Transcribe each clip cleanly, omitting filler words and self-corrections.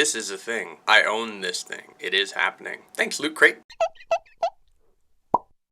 This is a thing. I own this thing. It is happening. Thanks, Loot Crate.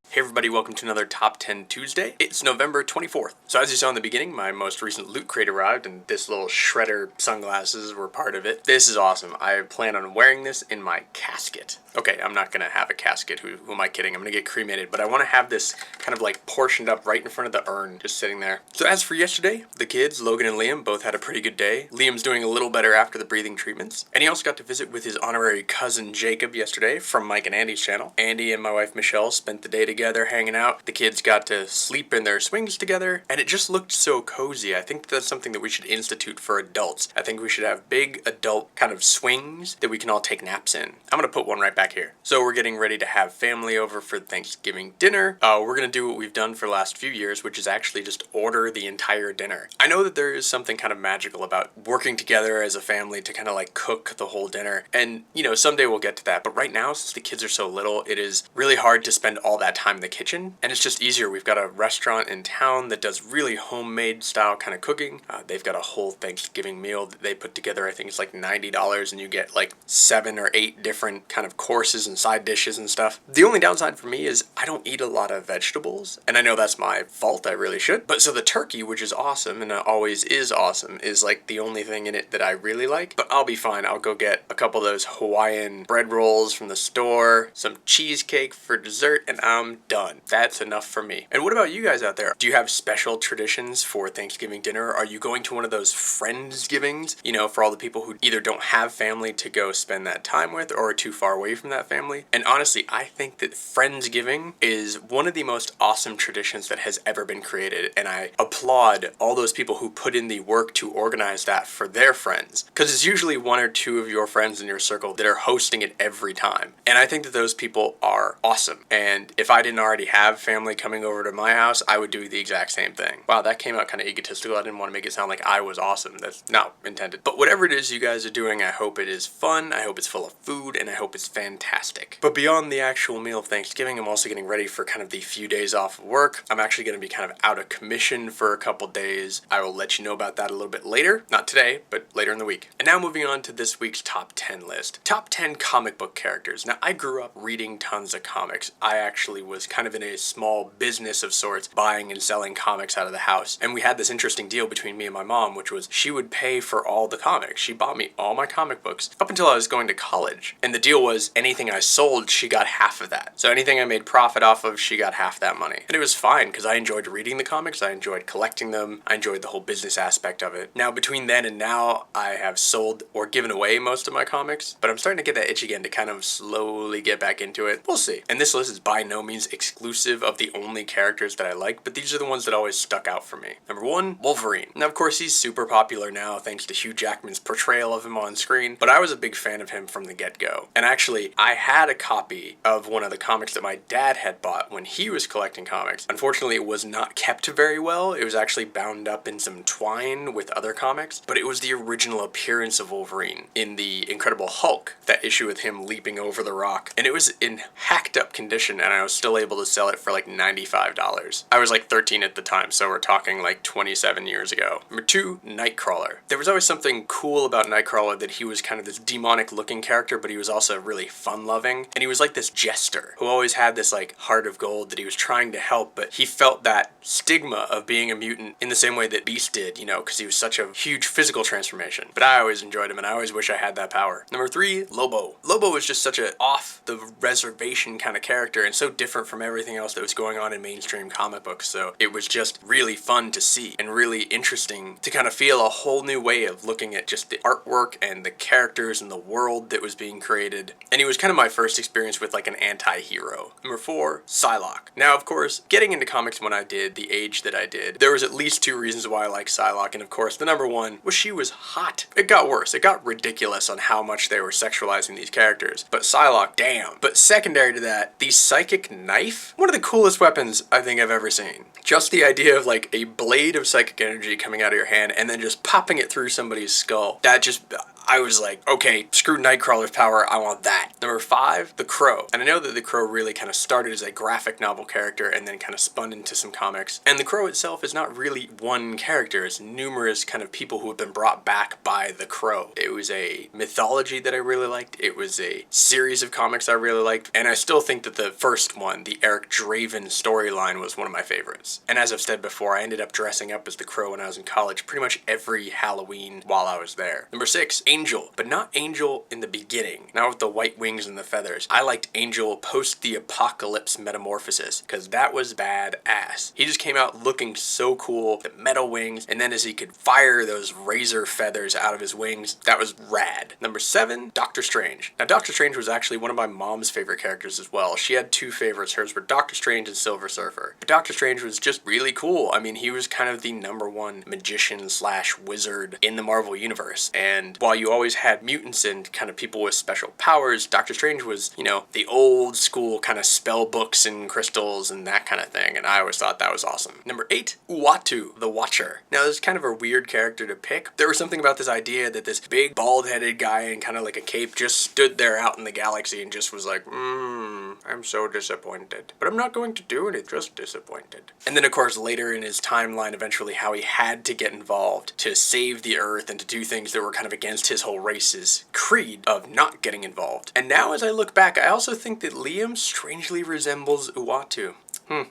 Hey everybody, welcome to another Top 10 Tuesday. It's November 24th. So as you saw in the beginning, my most recent Loot Crate arrived and this little shredder sunglasses were part of it. This is awesome. I plan on wearing this in my casket. Okay, I'm not gonna have a casket. Who am I kidding? I'm gonna get cremated, but I wanna have this kind of like portioned up right in front of the urn, just sitting there. So as for yesterday, the kids, Logan and Liam, both had a pretty good day. Liam's doing a little better after the breathing treatments. And he also got to visit with his honorary cousin Jacob yesterday from Mike and Andy's channel. Andy and my wife Michelle spent the day together hanging out. The kids got to sleep in their swings together, and it just looked so cozy. I think that's something that we should institute for adults. I think we should have big adult kind of swings that we can all take naps in. I'm gonna put one right back here. So we're getting ready to have family over for Thanksgiving dinner. We're gonna do what we've done for the last few years, which is actually just order the entire dinner. I know that there is something kind of magical about working together as a family to kind of like cook the whole dinner. And you know, someday we'll get to that. But right now, since the kids are so little, it is really hard to spend all that time in the kitchen. And it's just easier. We've got a restaurant in town that does really homemade style kind of cooking. They've got a whole Thanksgiving meal that they put together. I think it's like $90 and you get like 7 or 8 different kind of courses and side dishes and stuff. The only downside for me is I don't eat a lot of vegetables, and I know that's my fault. I really should. But so the turkey, which is awesome and always is awesome, is like the only thing in it that I really like. But I'll be fine. I'll go get a couple of those Hawaiian bread rolls from the store, some cheesecake for dessert, and I'm done. That's enough for me. And what about you guys out there? Do you have special traditions for Thanksgiving dinner? Are you going to one of those Friendsgivings, you know, for all the people who either don't have family to go spend that time with or are too far away from that family? And honestly, I think that Friendsgiving is one of the most awesome traditions that has ever been created, and I applaud all those people who put in the work to organize that for their friends, because it's usually 1 or 2 of your friends in your circle that are hosting it every time. And I think that those people are awesome, and if I didn't already have family coming over to my house, I would do the exact same thing. Wow, that came out kind of egotistical. I didn't want to make it sound like I was awesome. That's not intended. But whatever it is you guys are doing, I hope it is fun, I hope it's full of food, and I hope it's fantastic. But beyond the actual meal of Thanksgiving, I'm also getting ready for kind of the few days off of work. I'm actually going to be kind of out of commission for a couple days. I will let you know about that a little bit later. Not today, but later in the week. And now moving on to this week's top 10 list. Top 10 comic book characters. Now, I grew up reading tons of comics. I actually was kind of in a small business of sorts, buying and selling comics out of the house. And we had this interesting deal between me and my mom, which was she would pay for all the comics. She bought me all my comic books up until I was going to college. And the deal was anything I sold, she got half of that. So anything I made profit off of, she got half that money. And it was fine because I enjoyed reading the comics, I enjoyed collecting them, I enjoyed the whole business aspect of it. Now between then and now, I have sold or given away most of my comics, but I'm starting to get that itch again to kind of slowly get back into it. We'll see. And this list is by no means exclusive of the only characters that I like, but these are the ones that always stuck out for me. Number 1, Wolverine. Now of course he's super popular now thanks to Hugh Jackman's portrayal of him on screen, but I was a big fan of him from the get-go. And actually, I had a copy of one of the comics that my dad had bought when he was collecting comics. Unfortunately, it was not kept very well. It was actually bound up in some twine with other comics, but it was the original appearance of Wolverine in the Incredible Hulk, that issue with him leaping over the rock. And it was in hacked up condition, and I was still able to sell it for like $95. I was like 13 at the time, so we're talking like 27 years ago. Number 2, Nightcrawler. There was always something cool about Nightcrawler, that he was kind of this demonic looking character, but he was also really fun-loving, and he was like this jester who always had this like heart of gold that he was trying to help, but he felt that stigma of being a mutant in the same way that Beast did, you know, because he was such a huge physical transformation. But I always enjoyed him, and I always wish I had that power. Number 3, Lobo. Lobo was just such a off the reservation kind of character, and so different from everything else that was going on in mainstream comic books, so it was just really fun to see and really interesting to kind of feel a whole new way of looking at just the artwork and the characters and the world that was being created. And he was kind of my first experience with like an anti-hero. Number 4, Psylocke. Now of course, getting into comics when I did, the age that I did, there was at least 2 reasons why I like Psylocke, and of course the number 1 was she was hot. It got worse. It got ridiculous on how much they were sexualizing these characters, but Psylocke, damn. But secondary to that, the psychic knife, one of the coolest weapons I think I've ever seen. Just the idea of like a blade of psychic energy coming out of your hand and then just popping it through somebody's skull. That just, I was like, okay, screw Nightcrawler's power, I want that. Number 5, The Crow. And I know that The Crow really kind of started as a graphic novel character and then kind of spun into some comics. And The Crow itself is not really one character, it's numerous kind of people who have been brought back by The Crow. It was a mythology that I really liked, it was a series of comics I really liked, and I still think that the first one, the Eric Draven storyline, was one of my favorites. And as I've said before, I ended up dressing up as the Crow when I was in college pretty much every Halloween while I was there. Number 6, Angel, but not Angel in the beginning, not with the white wings and the feathers. I liked Angel post the apocalypse metamorphosis, because that was badass. He just came out looking so cool, the metal wings, and then as he could fire those razor feathers out of his wings, that was rad. Number 7, Doctor Strange. Now Doctor Strange was actually one of my mom's favorite characters as well. She had 2 favorites. Hers were Doctor Strange and Silver Surfer. But Doctor Strange was just really cool. I mean, he was kind of the #1 magician slash wizard in the Marvel Universe. And while you always had mutants and kind of people with special powers, Doctor Strange was, you know, the old school kind of spell books and crystals and that kind of thing. And I always thought that was awesome. Number 8, Uatu, the Watcher. Now, this is kind of a weird character to pick. There was something about this idea that this big bald-headed guy in kind of like a cape just stood there out in the galaxy and just was like, I'm so disappointed. But I'm not going to do it, just disappointed. And then of course later in his timeline eventually how he had to get involved to save the Earth and to do things that were kind of against his whole race's creed of not getting involved. And now as I look back, I also think that Liam strangely resembles Uatu.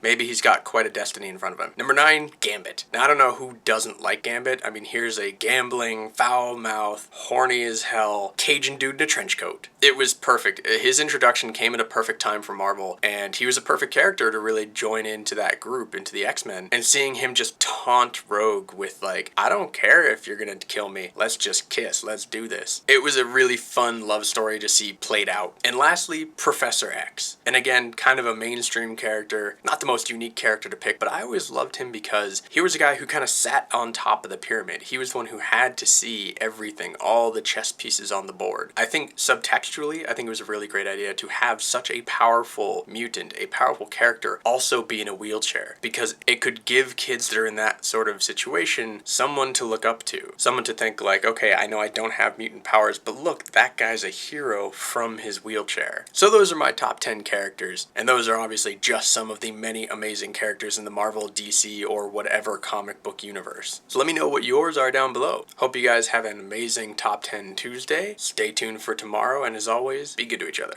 Maybe he's got quite a destiny in front of him. Number 9, Gambit. Now, I don't know who doesn't like Gambit. I mean, here's a gambling, foul-mouthed, horny as hell, Cajun dude in a trench coat. It was perfect. His introduction came at a perfect time for Marvel, and he was a perfect character to really join into that group, into the X-Men. And seeing him just taunt Rogue with like, I don't care if you're gonna kill me, let's just kiss, let's do this. It was a really fun love story to see played out. And lastly, Professor X. And again, kind of a mainstream character, not the most unique character to pick, but I always loved him because he was a guy who kind of sat on top of the pyramid. He was the one who had to see everything, all the chess pieces on the board. I think subtextually, I think it was a really great idea to have such a powerful mutant, a powerful character, also be in a wheelchair, because it could give kids that are in that sort of situation someone to look up to, someone to think like, okay, I know I don't have mutant powers, but look, that guy's a hero from his wheelchair. So those are my top 10 characters, and those are obviously just some of the many amazing characters in the Marvel, DC, or whatever comic book universe. So let me know what yours are down below. Hope you guys have an amazing Top 10 Tuesday. Stay tuned for tomorrow, and as always, be good to each other.